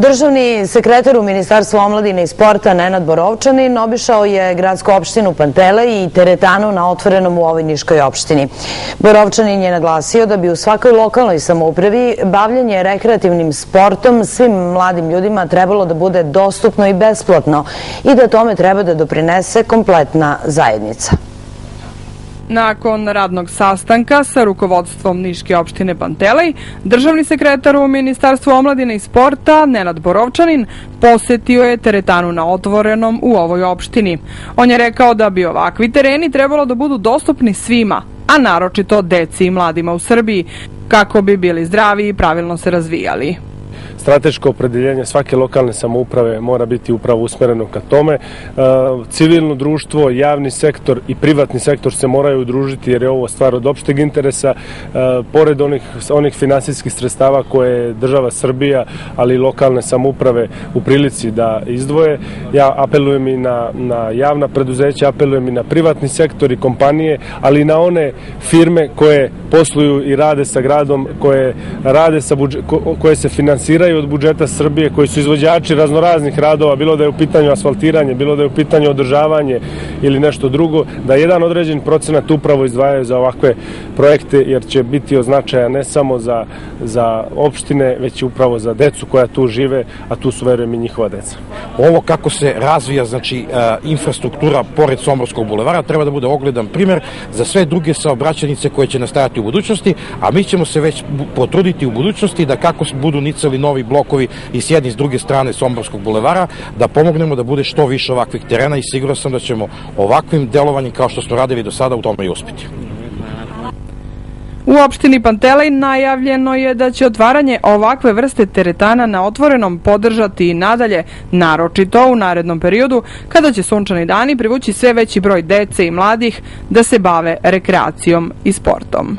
Državni sekretar u Ministarstvu omladine i sporta Nenad Borovčanin obišao je gradsku opštinu Pantelej i teretanu na otvorenom u ovoj Niškoj opštini. Borovčanin je naglasio da bi u svakoj lokalnoj samoupravi bavljanje rekreativnim sportom svim mladim ljudima trebalo da bude dostupno i besplatno i da tome treba da doprinese kompletna zajednica. Nakon radnog sastanka sa rukovodstvom Niške opštine Pantelej, državni sekretar u Ministarstvu omladine i sporta Nenad Borovčanin posetio je teretanu na otvorenom u ovoj opštini. On je rekao da bi ovakvi tereni trebalo da budu dostupni svima, a naročito deci i mladima u Srbiji, kako bi bili zdravi i pravilno se razvijali. Strateško opredeljenje svake lokalne samouprave mora biti upravo usmereno ka tome. Civilno društvo, javni sektor i privatni sektor se moraju udružiti jer je ovo stvar od opšteg interesa. Pored onih finansijskih sredstava koje je država Srbija, ali i lokalne samouprave u prilici da izdvoje, ja apelujem i na javna preduzeća, apelujem i na privatni sektor i kompanije, ali i na one firme koje posluju i rade sa gradom, koje se finansiraju od budžeta Srbije, koji su izvođači raznoraznih radova, bilo da je u pitanju asfaltiranje, bilo da je u pitanju održavanje ili nešto drugo, da jedan određen procenat upravo izdvajaju za ovakve projekte, jer će biti od značaja ne samo za opštine, već i upravo za decu koja tu žive, a tu su, verujem, i njihova deca. Ovo kako se razvija, infrastruktura pored Somborskog bulevara, treba da bude ogledan primer za sve druge saobraćajnice koje će nastajati u budućnosti, a mi ćemo se već potruditi u budućnosti da kako budu nicali novi blokovi i s jedne i s druge strane Somborskog bulevara, da pomognemo da bude što više ovakvih terena i siguran sam da ćemo ovakvim delovanjem kao što smo radili do sada u tome i uspeti. U opštini Pantelej najavljeno je da će otvaranje ovakve vrste teretana na otvorenom podržati i nadalje, naročito u narednom periodu, kada će sunčani dani privući sve veći broj dece i mladih da se bave rekreacijom i sportom.